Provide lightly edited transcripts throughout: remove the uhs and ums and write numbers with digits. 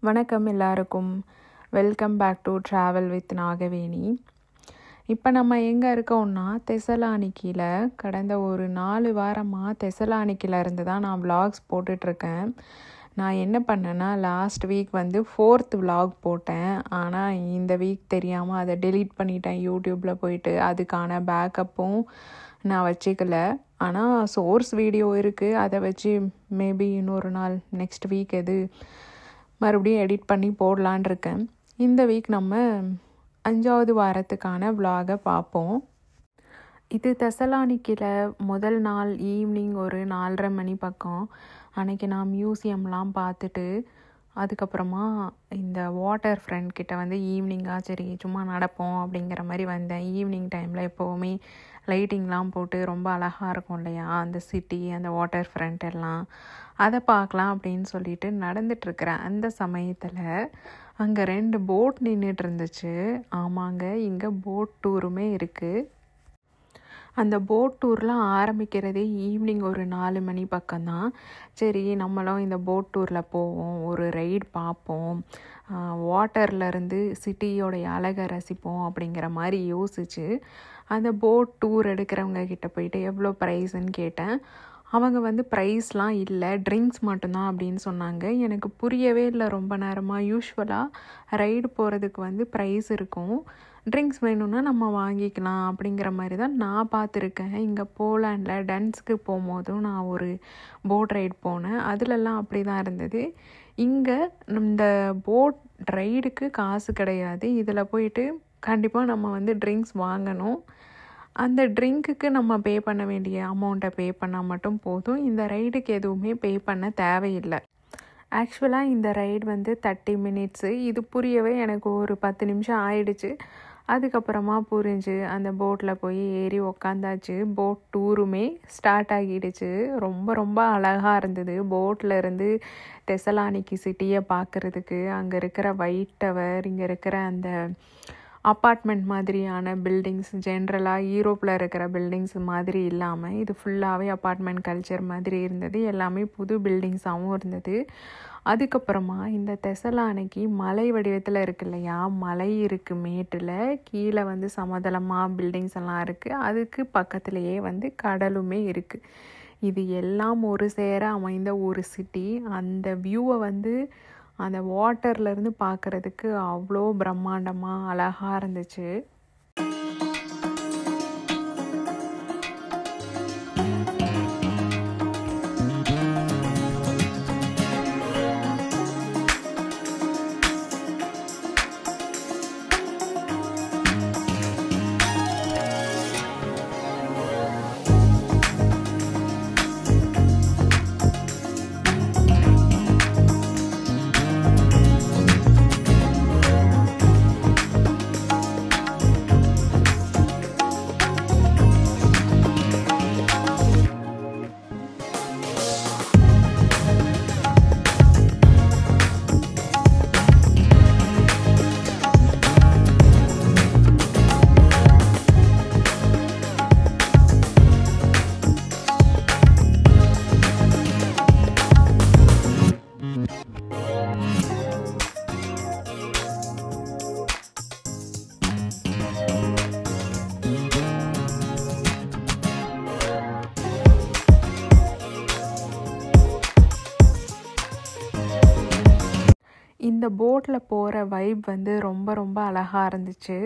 வணக்கம் எல்லாருக்கும். Welcome back to travel with Nagaveni. இப்போ நம்ம எங்கே இருக்கோம்னா தெசலானிக்கியில். கடந்த ஒரு 4 வாரமாக தெசலானிக்கில் இருந்து தான் நான் விலாக்ஸ் போட்டுட்ருக்கேன். நான் என்ன பண்ணேன்னா லாஸ்ட் வீக் 4th விலாக் போட்டேன். ஆனால் இந்த வீக் தெரியாமல் அதை டெலீட் பண்ணிட்டேன் யூடியூப்பில் போயிட்டு. அதுக்கான பேக்கப்பும் நான் வச்சுக்கல. ஆனால் சோர்ஸ் வீடியோ இருக்குது, அதை வச்சு மேபி இன்னொரு நாள் நெக்ஸ்ட் வீக் மறுபடியும் எடிட் பண்ணி போடலான் இருக்கேன். இந்த வீக் நம்ம 5வது வாரத்துக்கான விலாகை பார்ப்போம். இது தெசலானிக்கில் முதல் நாள் ஈவினிங் ஒரு 4:30 மணி பக்கம். அன்றைக்கி நான் மியூசியம்லாம் பார்த்துட்டு அதுக்கப்புறமா இந்த வாட்டர் ஃப்ரண்ட் கிட்ட ஈவினிங்காக சரி சும்மா நடப்போம் அப்படிங்கிற மாதிரி வந்தேன். ஈவினிங் டைமில் எப்போவுமே லைட்டிங்லாம் போட்டு ரொம்ப அழகாக இருக்கும் இல்லையா, அந்த சிட்டி, அந்த வாட்டர் ஃப்ரண்ட் எல்லாம், அதை பார்க்கலாம் அப்படின்னு சொல்லிட்டு நடந்துட்டுருக்கிறேன். அந்த சமயத்தில் அங்கே 2 போட் நின்றுட்டு இருந்துச்சு. ஆமாங்க, இங்கே போட் டூருமே இருக்குது. அந்த போட் டூர்லாம் ஆரம்பிக்கிறதே ஈவினிங் ஒரு 4 மணி பக்கம்தான். சரி நம்மளும் இந்த போட் டூரில் போவோம், ஒரு ரைடு பார்ப்போம், வாட்டர்லேருந்து சிட்டியோடைய அழகை ரசிப்போம் அப்படிங்கிற மாதிரி யோசிச்சு அந்த போட் டூர் எடுக்கிறவங்க கிட்ட போயிட்டு எவ்வளோ ப்ரைஸுன்னு கேட்டேன். அவங்க ப்ரைஸ்லாம் இல்லை, ட்ரிங்க்ஸ் மட்டும்தான் அப்படின்னு சொன்னாங்க. எனக்கு புரியவே இல்லை ரொம்ப நேரமாக. யூஸ்வலாக ரைடு போகிறதுக்கு ப்ரைஸ் இருக்கும், ட்ரிங்க்ஸ் வேணும்னா நம்ம வாங்கிக்கலாம் அப்படிங்கிற மாதிரி தான் நான் பார்த்துருக்கேன். இங்கே போலாண்டில் டன்ஸ்க்கு போகும்போதும் நான் ஒரு போட் ரைடு போனேன், அதிலெல்லாம் அப்படி தான் இருந்தது. இங்கே இந்த போட் ரைடுக்கு காசு கிடையாது. இதில் போயிட்டு கண்டிப்பாக நம்ம ட்ரிங்க்ஸ் வாங்கணும். அந்த ட்ரிங்க்குக்கு நம்ம பே பண்ண வேண்டிய அமௌண்ட்டை பே பண்ணால் மட்டும் போதும். இந்த ரைடுக்கு எதுவுமே பே பண்ண தேவையில்லை. ஆக்சுவலாக இந்த ரைடு 30 மினிட்ஸு. இது புரியவே எனக்கு ஒரு 10 நிமிஷம் ஆயிடுச்சு. அதுக்கப்புறமா புரிஞ்சு அந்த போட்டில் போய் ஏறி உக்காந்தாச்சு. போட் டூருமே ஸ்டார்ட் ஆகிடுச்சு. ரொம்ப ரொம்ப அழகாக இருந்தது. போட்டில் இருந்து தெசலானிக்கி சிட்டியை பார்க்குறதுக்கு அங்கே இருக்கிற ஒயிட் டவர், இங்கே இருக்கிற அந்த அப்பார்ட்மெண்ட் மாதிரியான பில்டிங்ஸ், ஜென்ரலாக யூரோப்பில் இருக்கிற பில்டிங்ஸ் மாதிரி இல்லாமல் இது ஃபுல்லாகவே அப்பார்ட்மெண்ட் கல்ச்சர் மாதிரி இருந்தது. எல்லாமே புது பில்டிங்ஸாகவும் இருந்தது. அதுக்கப்புறமா இந்த தெசலானிக்கி மலை வடிவத்தில் இருக்கு இல்லையா, மலை இருக்குது மேட்டில், கீழே சமதளமாக பில்டிங்ஸ் எல்லாம் இருக்குது. அதுக்கு பக்கத்துலேயே கடலுமே இருக்குது. இது எல்லாம் ஒரு சேர அமைந்த ஒரு சிட்டி. அந்த வியூவை அந்த வாட்டர்லேருந்து பார்க்குறதுக்கு அவ்வளோ பிரம்மாண்டமாக அழகாக இருந்துச்சு. இந்த போட்டில் போகிற வைப் ரொம்ப ரொம்ப அழகாக இருந்துச்சு,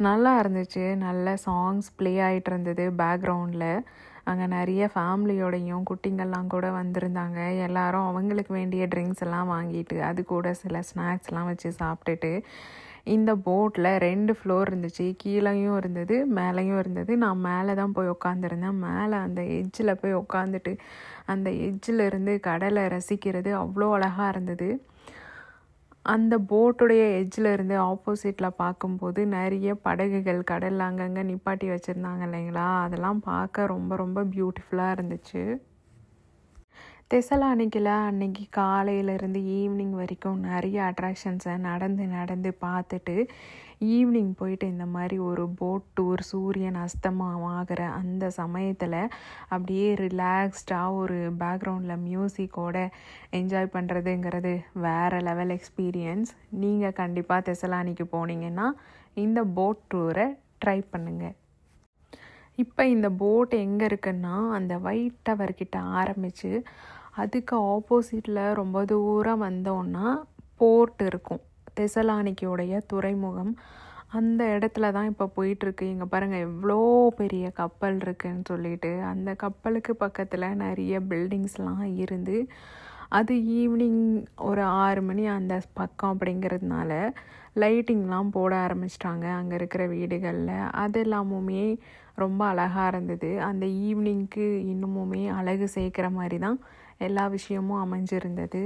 நல்லா இருந்துச்சு. நல்ல சாங்ஸ் ப்ளே ஆகிட்டு இருந்தது பேக்ரவுண்டில். அங்கே நிறைய ஃபேமிலியோடையும் குட்டிங்கள்லாம் கூட வந்திருந்தாங்க. எல்லாரும் அவங்களுக்கு வேண்டிய ட்ரிங்க்ஸ் எல்லாம் வாங்கிட்டு அது கூட சில ஸ்நாக்ஸ்லாம் வச்சு சாப்பிட்டுட்டு இந்த போட்டில் 2 ஃப்ளோர் இருந்துச்சு. கீழேயும் இருந்தது, மேலேயும் இருந்தது. நான் மேலே தான் போய் உட்காந்துருந்தேன். மேலே அந்த எட்ஜில் போய் உட்காந்துட்டு அந்த எட்ஜில் இருந்து கடலை ரசிக்கிறது அவ்வளோ அழகாக இருந்தது. அந்த போட்டுடைய எட்ஜில் இருந்து ஆப்போசிட்டில் பார்க்கும்போது நிறைய படகுகள் கடலில் அங்கங்கே நிப்பாட்டி வச்சுருந்தாங்க இல்லைங்களா, அதெல்லாம் பார்க்க ரொம்ப ரொம்ப பியூட்டிஃபுல்லாக இருந்துச்சு. தெசலானிக்கில் அன்னைக்கு காலையிலேருந்து ஈவினிங் வரைக்கும் நிறைய அட்ராக்ஷன்ஸை நடந்து பார்த்துட்டு ஈவினிங் போயிட்டு இந்த மாதிரி ஒரு போட் டூர் சூரியன் அஸ்தமமாகிற அந்த சமயத்தில் அப்படியே ரிலாக்ஸ்டாக ஒரு பேக்ரவுண்டில் மியூசிக்கோடு என்ஜாய் பண்ணுறதுங்கிறது வேறு லெவல் எக்ஸ்பீரியன்ஸ். நீங்கள் கண்டிப்பாக தெசலானிக்கு போனீங்கன்னா இந்த போட் டூரை ட்ரை பண்ணுங்கள். இப்போ இந்த போட் எங்கே இருக்குன்னா அந்த ஒயிட் டவர்கிட்ட ஆரம்பித்து அதுக்கு ஆப்போசிட்டில் ரொம்ப தூரம் வந்தோன்னா போர்ட் இருக்கும், தெசலானிக்கியோடைய துறைமுகம். அந்த இடத்துல தான் இப்போ போயிட்டுருக்கு. இங்கே பாருங்கள் எவ்வளோ பெரிய கப்பல் இருக்குதுன்னு சொல்லிட்டு. அந்த கப்பலுக்கு பக்கத்தில் நிறைய பில்டிங்ஸ்லாம் இருந்து அது ஈவினிங் ஒரு 6 மணி அந்த பக்கம் அப்படிங்கிறதுனால லைட்டிங்லாம் போட ஆரம்பிச்சிட்டாங்க அங்கே இருக்கிற வீடுகளில். அது எல்லாமுமே ரொம்ப அழகாக இருந்தது. அந்த ஈவினிங்க்கு இன்னுமுமே அழகு சேர்க்குற மாதிரி தான் எல்லா விஷயமும் அமைஞ்சிருந்தது.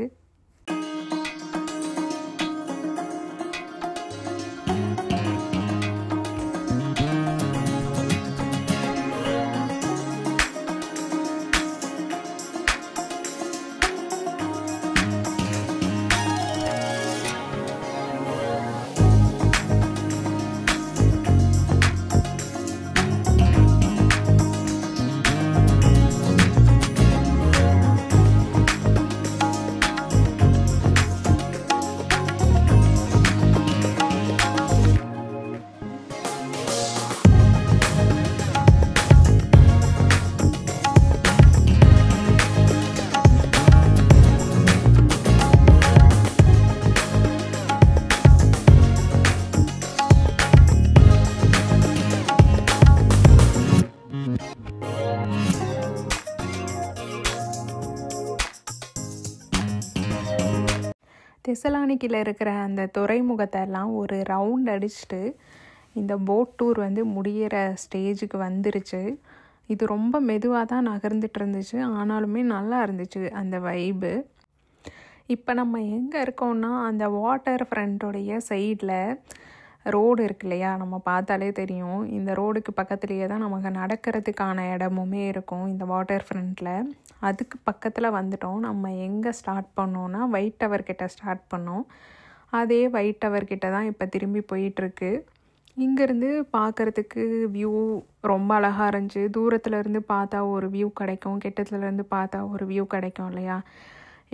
தெசலானிக்கில் இருக்கிற அந்த துறைமுகத்தெல்லாம் ஒரு ரவுண்ட் அடிச்சுட்டு இந்த போட் டூர் வந்து முடிகிற ஸ்டேஜுக்கு வந்துருச்சு. இது ரொம்ப மெதுவாக தான் நகர்ந்துட்டு இருந்துச்சு, ஆனாலுமே நல்லா இருந்துச்சு அந்த வைபு. இப்போ நம்ம எங்கே இருக்கோம்னா அந்த வாட்டர் ஃப்ரண்ட்டோடைய சைடில் ரோடு இருக்கு இல்லையா, நம்ம பார்த்தாலே தெரியும். இந்த ரோடுக்கு பக்கத்துலேயே தான் நமக்கு நடக்கிறதுக்கான இடமுமே இருக்கும் இந்த வாட்டர் ஃப்ரண்ட்டில். அதுக்கு பக்கத்தில் வந்துட்டோம். நம்ம எங்கே ஸ்டார்ட் பண்ணோன்னா ஒயிட் டவர் கிட்ட ஸ்டார்ட் பண்ணோம். அதே ஒயிட் டவர் கிட்ட தான் இப்போ திரும்பி போயிட்டுருக்கு. இங்கேருந்து பார்க்குறதுக்கு வியூ ரொம்ப அழகாக இருந்துச்சு. தூரத்துலேருந்து பார்த்தா ஒரு வியூ கிடைக்கும், கிட்டத்துலேருந்து பார்த்தா ஒரு வியூ கிடைக்கும் இல்லையா.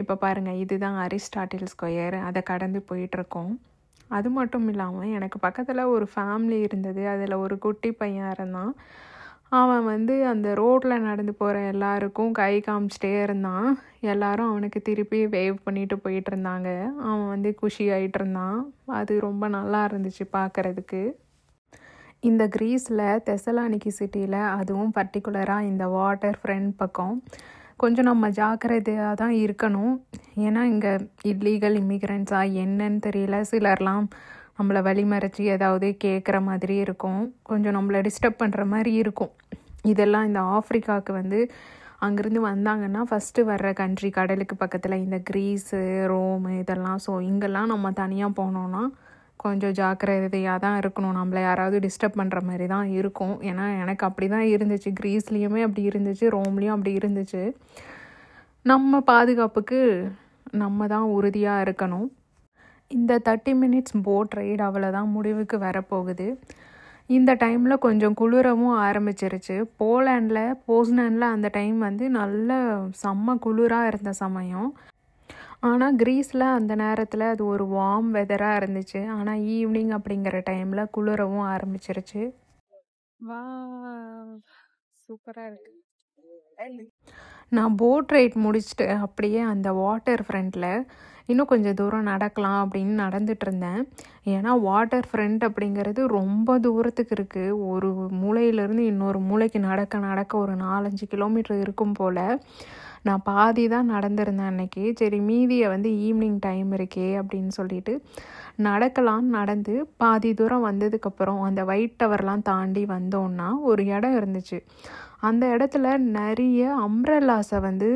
இப்போ பாருங்கள், இதுதான் அரிஸ்டாட்டில் ஸ்கொயர். அதை கடந்து போயிட்டுருக்கோம். அது மட்டும் இல்லாமல் எனக்கு பக்கத்தில் ஒரு ஃபேமிலி இருந்தது. அதில் ஒரு குட்டி பையன் இருந்தான். அவன் வந்து அந்த ரோட்டில் நடந்து போகிற எல்லாருக்கும் கை காமிச்சிட்டே இருந்தான். எல்லாரும் அவனுக்கு திருப்பி வேவ் பண்ணிட்டு போயிட்டு இருந்தாங்க. அவன் வந்து குஷி ஆகிட்டு இருந்தான். அது ரொம்ப நல்லா இருந்துச்சு பார்க்குறதுக்கு. இந்த கிரீஸில் தெசலானிக்கி சிட்டியில், அதுவும் பர்டிகுலராக இந்த வாட்டர் ஃப்ரண்ட் பக்கம் கொஞ்சம் நம்ம ஜாக்கிரதையாக தான் இருக்கணும். ஏன்னா இங்கே இல்லீகல் இமிக்ரெண்ட்ஸாக என்னன்னு தெரியல, சிலர்லாம் நம்மளை வழிமறைச்சி ஏதாவது கேட்குற மாதிரி இருக்கும், கொஞ்சம் நம்மளை டிஸ்டர்ப் பண்ணுற மாதிரி இருக்கும். இதெல்லாம் இந்த ஆஃப்ரிக்காவுக்கு வந்து அங்கேருந்து வந்தாங்கன்னா ஃபஸ்ட்டு வர்ற கண்ட்ரி கடலுக்கு பக்கத்தில் இந்த கிரீஸு, ரோமு இதெல்லாம். ஸோ இங்கெல்லாம் நம்ம தனியாக போனோன்னா கொஞ்சம் ஜாக்கிரதையாக தான் இருக்கணும். நம்மளை யாராவது டிஸ்டர்ப் பண்ணுற மாதிரி தான் இருக்கும். ஏன்னா எனக்கு அப்படி தான் இருந்துச்சு. கிரீஸ்லேயுமே அப்படி இருந்துச்சு, ரோம்லேயும் அப்படி இருந்துச்சு. நம்ம பாதுகாப்புக்கு நம்ம தான் உறுதியாக இருக்கணும். இந்த 30 மினிட்ஸ் போட் ரைடு அவ்வளோதான் முடிவுக்கு வரப்போகுது. இந்த டைமில் கொஞ்சம் குளிரவும் ஆரம்பிச்சிருச்சு. போஸ்னானில் அந்த டைம் வந்து நல்ல செம்ம குளிராக இருந்த சமயம். ஆனால் கிரீஸில் அந்த நேரத்தில் அது ஒரு வார்ம் வெதராக இருந்துச்சு. ஆனால் ஈவினிங் அப்படிங்கிற டைமில் குளிரவும் ஆரம்பிச்சிருச்சு. வா, சூப்பராக இருக்குது. நான் போட் ரைட் முடிச்சுட்டு அப்படியே அந்த வாட்டர் ஃப்ரண்ட்டில் இன்னும் கொஞ்சம் தூரம் நடக்கலாம் அப்படின்னு நடந்துட்டு இருந்தேன். ஏன்னா வாட்டர் ஃப்ரண்ட் அப்படிங்கிறது ரொம்ப தூரத்துக்கு இருக்குது. ஒரு மூலையிலேருந்து இன்னொரு மூலைக்கு நடக்க ஒரு 4-5 கிலோமீட்டர் இருக்கும் போல். நான் பாதி தான் நடந்திருந்தேன் அன்னைக்கு. சரி, மீதியை வந்து ஈவினிங் டைம் இருக்கே அப்படின்னு சொல்லிட்டு நடக்கலான்னு நடந்து பாதி தூரம் வந்ததுக்கப்புறம் அந்த ஒயிட் டவர்லாம் தாண்டி வந்தோன்னா ஒரு இடம் இருந்துச்சு. அந்த இடத்துல நிறைய அம்ப்ரெல்லாஸை வந்து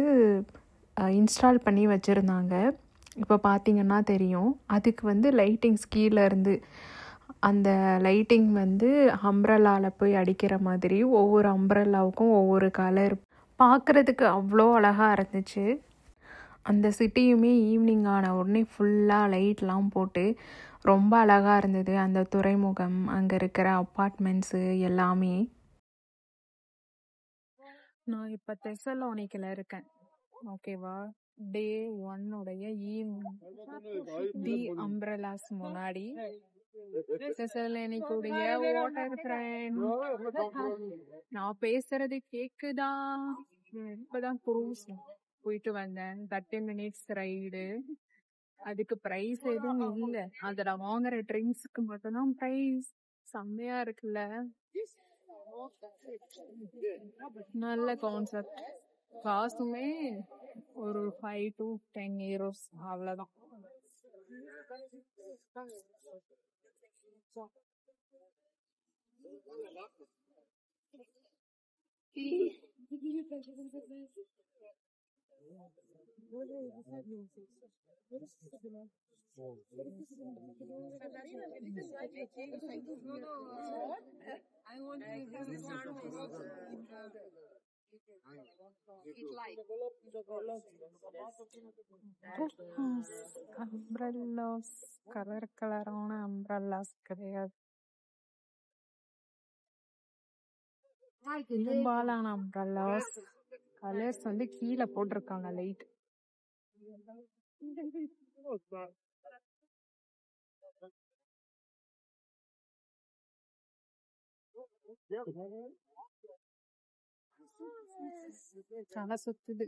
இன்ஸ்டால் பண்ணி வச்சுருந்தாங்க. இப்போ பார்த்திங்கன்னா தெரியும். அதுக்கு வந்து லைட்டிங்ஸ் கீழே இருந்து அந்த லைட்டிங் வந்து அம்ப்ரெல்லாவில் போய் அடிக்கிற மாதிரி ஒவ்வொரு அம்ப்ரெல்லாவுக்கும் ஒவ்வொரு கலர். பார்க்குறதுக்கு அவ்வளோ அழகாக இருந்துச்சு. அந்த சிட்டியுமே ஈவினிங் ஆன உடனே ஃபுல்லாக லைட்லாம் போட்டு ரொம்ப அழகாக இருந்தது. அந்த துறைமுகம், அங்கே இருக்கிற அப்பார்ட்மெண்ட்ஸு எல்லாமே. நான் இப்போ தெசலோனிக்கில் இருக்கேன், ஓகேவா. டே 1 ஈவினிங் தி அம்ப்ரெல்லாஸ் முன்னாடி. தெசலோனிக்குடைய வாட்டர் ஃப்ரெண்ட். நான் பேசுறது கேக்குதா? இப்பதான் குரூஸ் போயிட்டு வந்தேன், 30 minutes ரைடு. அதுக்கு பிரைஸ் எதுவும் இல்லை, அதுல வாங்குற ட்ரிங்க்ஸ்க்கு மட்டும்தான் பிரைஸ். செம்மையா இருக்குல்ல, நல்ல கான்செப்ட். காசுமே ஒரு 5 to 10 euros அவ்வளவுதான். அம்ப்ரெல்லாஸ் கலரான அம்ப்ரெல்லாஸ் கிடையாது, பெரும்பாலான அம்ப்ரெல்லாஸ் கலர்ஸ் வந்து கீழே போட்டிருக்காங்க லைட். தலை சுத்துது.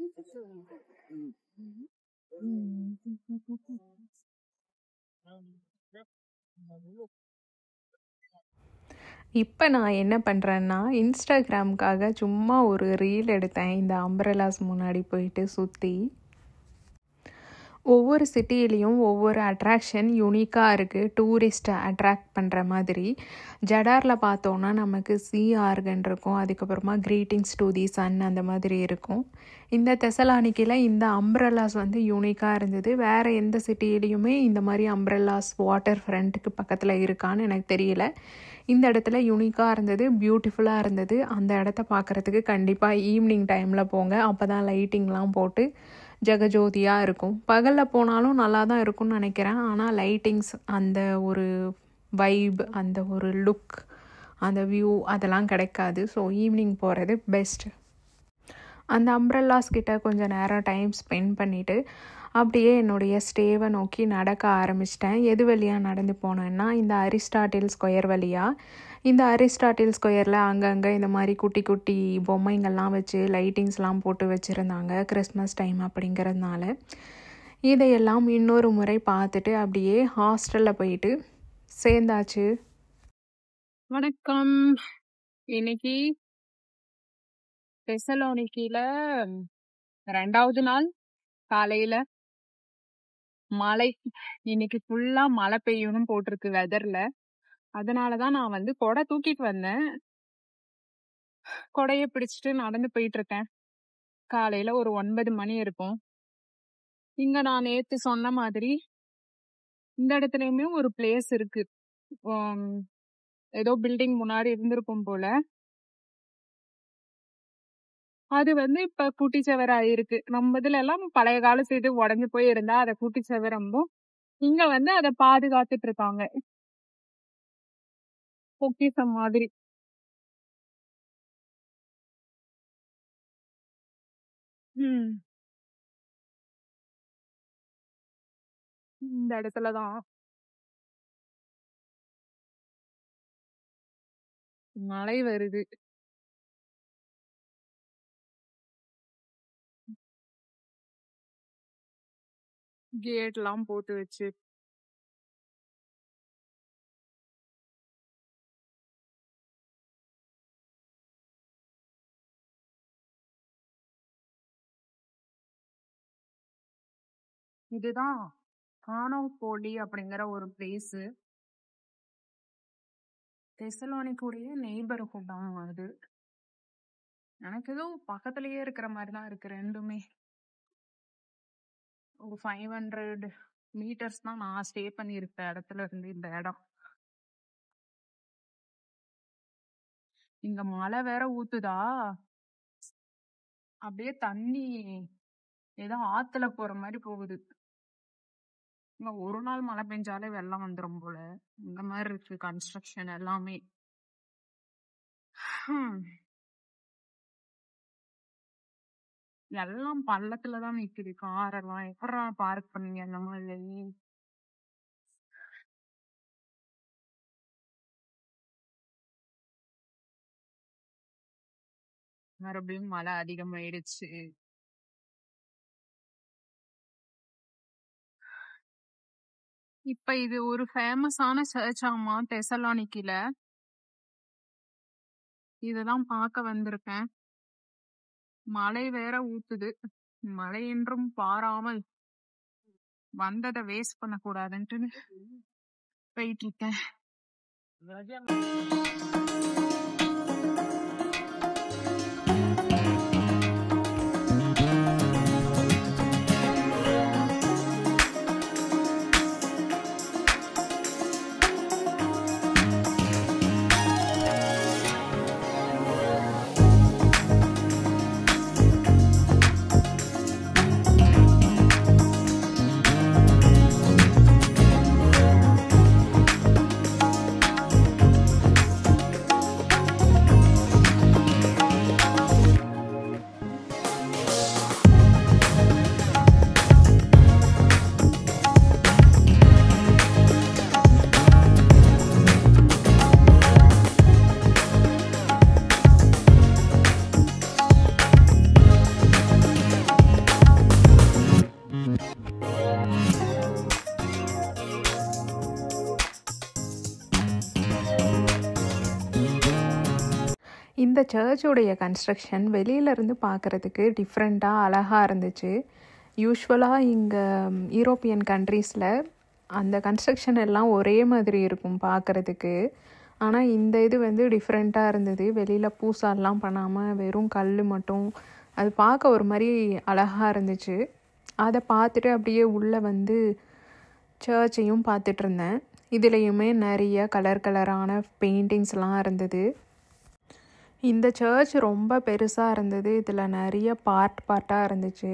இப்போ நான் என்ன பண்ணுறேன்னா, இன்ஸ்டாகிராமுக்காக சும்மா ஒரு ரீல் எடுத்தேன், இந்த அம்ப்ரெல்லாஸ் முன்னாடி போயிட்டு சுற்றி. ஒவ்வொரு சிட்டியிலையும் ஒவ்வொரு அட்ராக்ஷன் யூனிக்காக இருக்குது, டூரிஸ்ட்டை அட்ராக்ட் பண்ணுற மாதிரி. ஜடாரில் பார்த்தோன்னா நமக்கு சீ ஆர்கன் இருக்கும், அதுக்கப்புறமா கிரீட்டிங்ஸ் டு தி சன் அந்த மாதிரி இருக்கும். இந்த தெசலானிக்கில் இந்த அம்ப்ரெல்லாஸ் வந்து யூனிக்காக இருந்தது. வேறு எந்த சிட்டியிலையுமே இந்த மாதிரி அம்ப்ரெல்லாஸ் வாட்டர் ஃப்ரண்ட்டுக்கு பக்கத்தில் இருக்கான்னு எனக்கு தெரியல. இந்த இடத்துல யூனிக்காக இருந்தது, பியூட்டிஃபுல்லாக இருந்தது. அந்த இடத்த பார்க்குறதுக்கு கண்டிப்பாக ஈவினிங் டைமில் போங்க, அப்போ தான் லைட்டிங்லாம் போட்டு ஜெகஜோதியாக இருக்கும். பகலில் போனாலும் நல்லா தான் இருக்கும்னு நினைக்கிறேன், ஆனால் லைட்டிங்ஸ், அந்த ஒரு வைப், அந்த ஒரு லுக், அந்த வியூ அதெல்லாம் கிடைக்காது. ஸோ ஈவினிங் போகிறது பெஸ்ட். அந்த அம்ப்ரெல்லாஸ் கிட்ட கொஞ்சம் நேரம் டைம் ஸ்பெண்ட் பண்ணிவிட்டு அப்படியே என்னுடைய ஸ்டேவை நோக்கி நடக்க ஆரம்பிச்சிட்டேன். எது வழியாக நடந்து போனேன்னா, இந்த அரிஸ்டாட்டில் ஸ்கொயர் வழியாக. இந்த அரிஸ்டாட்டில் ஸ்கொயரில் அங்கங்கே இந்த மாதிரி குட்டி குட்டி பொம்மைங்கள்லாம் வச்சு லைட்டிங்ஸ்லாம் போட்டு வச்சுருந்தாங்க, கிறிஸ்மஸ் டைம் அப்படிங்கிறதுனால. இதையெல்லாம் இன்னொரு முறை பார்த்துட்டு அப்படியே ஹாஸ்டலில் போயிட்டு சேர்ந்தாச்சு. வணக்கம். இன்னைக்கு தெசலோனிக்கில 2வது நாள் காலையில மழை. இன்னைக்கு ஃபுல்லா மழை பெய்யணும் போட்டிருக்கு வெதர்ல. அதனாலதான் நான் வந்து கொடை தூக்கிட்டு வந்தேன். கொடைய பிடிச்சிட்டு நடந்து போயிட்டு இருக்கேன். காலையில ஒரு 9 மணி இருக்கும். இங்க நான் நேத்து சொன்ன மாதிரி இந்த இடத்துலயுமே ஒரு பிளேஸ் இருக்கு. ஏதோ பில்டிங் முன்னாடி இருந்திருக்கும் போல. அது வந்து இப்ப குட்டி செவர் ஆயிருக்கு. நம்ம இதுல எல்லாம் பழைய கால செய்து உடஞ்சு போய் இருந்தா அதை குட்டி செவரம்பும், இங்க வந்து அதை பாதுகாத்துட்டு இருக்காங்க, பொக்கிஷம் மாதிரி. இந்த இடத்துலதான் மழை வருது. கேட் எல்லாம் போட்டு வச்சு இதுதான் கானோபோலி அப்படிங்கிற ஒரு பிளேஸ். தெசலோனிக்குடைய நெய்பர்ஹுட் தான் அது. எனக்கு ஏதோ பக்கத்துலயே இருக்கிற மாதிரிதான் இருக்கு ரெண்டுமே. ஒரு 500 meters தான் நான் ஸ்டே பண்ணியிருக்க இடத்துல இருந்து இந்த இடம். இங்க மழை வேற ஊத்துதா, அப்படியே தண்ணி ஏதோ ஆத்துல போற மாதிரி போகுது. இங்க ஒரு நாள் மழை பெஞ்சாலே வெள்ளம் வந்துரும் போல. இந்த மாதிரி இருக்கு கன்ஸ்ட்ரக்ஷன் எல்லாமே. எல்லாம் பள்ளத்துலதான் நிக்குது கார் எல்லாம். எப்படா பார்க் பண்ணீங்க அந்த மாதிரி? மறுபடியும் மழை அதிகமாயிடுச்சு. இப்ப இது ஒரு ஃபேமஸான சர்ச் ஆமா தெசலானிக்கில. இதெல்லாம் பார்க்க வந்திருக்கேன். மழை வேற ஊத்துது. மழை என்றும் பாராமல் வந்ததை வேஸ்ட் பண்ண கூடாதுன்ட்டு போயிட்டு இருக்கேன். இந்த சர்ச்சுடைய கன்ஸ்ட்ரக்ஷன் வெளியிலேருந்து பார்க்குறதுக்கு டிஃப்ரெண்ட்டாக அழகாக இருந்துச்சு. யூஸ்வலாக இங்கே யூரோப்பியன் கண்ட்ரீஸில் அந்த கன்ஸ்ட்ரக்ஷன் எல்லாம் ஒரே மாதிரி இருக்கும் பார்க்குறதுக்கு. ஆனால் இந்த இது வந்து டிஃப்ரெண்ட்டாக இருந்தது. வெளியில் பூசாலாம் பண்ணாமல் வெறும் கல் மட்டும். அது பார்க்க ஒரு மாதிரி அழகாக இருந்துச்சு. அதை பார்த்துட்டு அப்படியே உள்ளே வந்து சர்ச்சையும் பார்த்துட்டு இருந்தேன். இதுலேயுமே நிறைய கலர் கலரான பெயிண்டிங்ஸ்லாம் இருந்தது. இந்த சர்ச் ரொம்ப பெருசாக இருந்தது. இதில் நிறைய பார்ட்டாக இருந்துச்சு.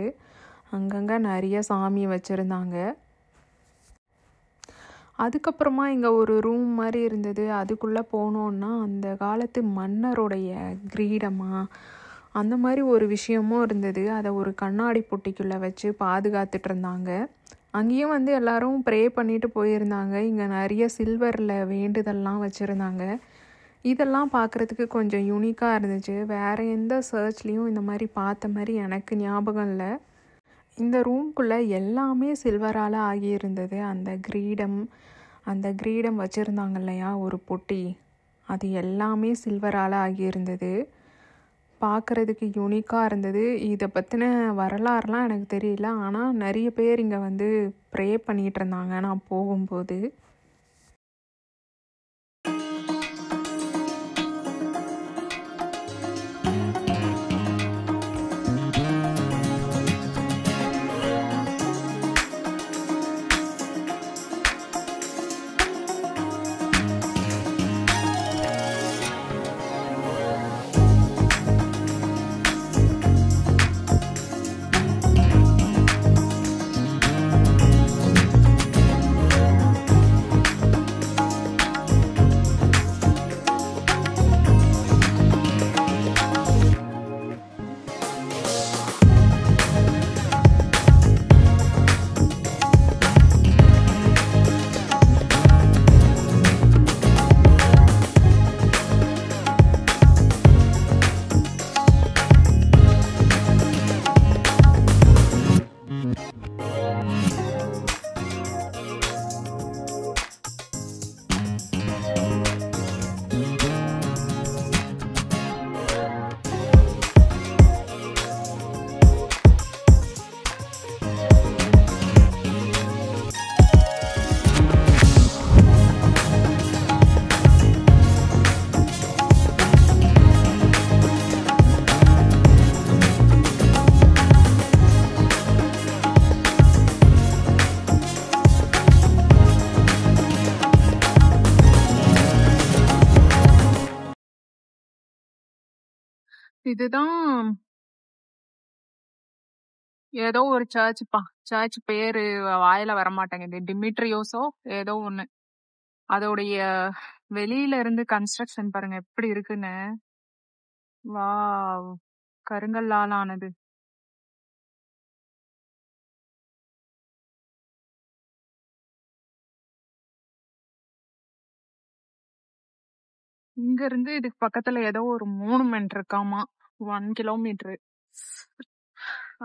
அங்கங்கே நிறைய சாமி வச்சுருந்தாங்க. அதுக்கப்புறமா இங்கே ஒரு ரூம் மாதிரி இருந்தது. அதுக்குள்ளே போனோன்னா அந்த காலத்து மன்னருடைய கிரீடமாக அந்த மாதிரி ஒரு விஷயமும் இருந்தது. அதை ஒரு கண்ணாடி பொட்டிக்குள்ளே வச்சு பாதுகாத்துட்டு இருந்தாங்க. அங்கேயும் வந்து எல்லோரும் ப்ரே பண்ணிட்டு போயிருந்தாங்க. இங்கே நிறைய சில்வரில் வேண்டுதல்லாம் வச்சுருந்தாங்க. இதெல்லாம் பார்க்குறதுக்கு கொஞ்சம் யூனிக்காக இருந்துச்சு. வேறு எந்த சர்ச்லேயும் இந்த மாதிரி பார்த்த மாதிரி எனக்கு ஞாபகம் இல்லை. இந்த ரூம்குள்ளே எல்லாமே சில்வரால் ஆகியிருந்தது. அந்த கிரீடம் வச்சுருந்தாங்க இல்லையா ஒரு பொட்டி, அது எல்லாமே சில்வரால் ஆகியிருந்தது. பார்க்குறதுக்கு யூனிக்காக இருந்தது. இதை பற்றின வரலாறுலாம் எனக்கு தெரியல. ஆனால் நிறைய பேர் இங்கே வந்து ப்ரே பண்ணிகிட்டு இருந்தாங்க நான் போகும்போது. இதுதான் ஏதோ ஒரு சர்ச்சுப்பா. சர்ச் பேரு வாயில வரமாட்டேங்குது. டிமிட்ரியோஸோ ஏதோ ஒண்ணு. அதோடைய வெளியில இருந்து கன்ஸ்ட்ரக்ஷன் பாருங்க எப்படி இருக்குன்னு. வாவ்! கருங்கல்லால் ஆனது. இங்க இருந்து இதுக்கு பக்கத்துல ஏதோ ஒரு மோனுமெண்ட் இருக்காமா. 1 கிலோமீட்டர்.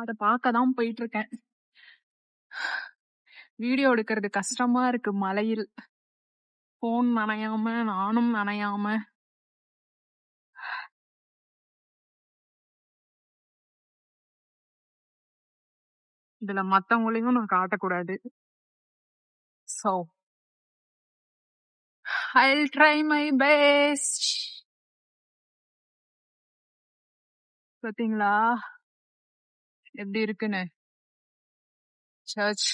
அத பார்க்கதான் போயிட்டு இருக்கேன். வீடியோ எடுக்கிறது கஷ்டமா இருக்கு மழையில். போன் நனையாம நானும் நனையாம. இதுல மத்தவங்களையும் நான் காட்டக்கூடாது. So I'll try my best. பாத்தீங்களா எப்படி இருக்குன்னு சர்ச்.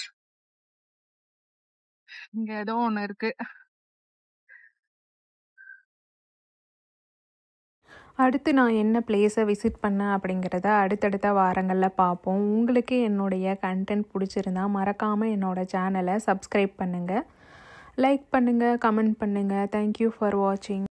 இங்க ஏதோ ஒண்ணு இருக்கு. அடுத்து நான் என்ன பிளேஸை விசிட் பண்ணேன் அப்படிங்கிறத அடுத்தடுத்த வாரங்களில் பார்ப்போம். உங்களுக்கு என்னுடைய கண்டென்ட் பிடிச்சிருந்தா மறக்காமல் என்னோடய சேனலை சப்ஸ்கிரைப் பண்ணுங்கள், லைக் பண்ணுங்கள், கமெண்ட் பண்ணுங்கள். தேங்க்யூ ஃபார் வாட்சிங்.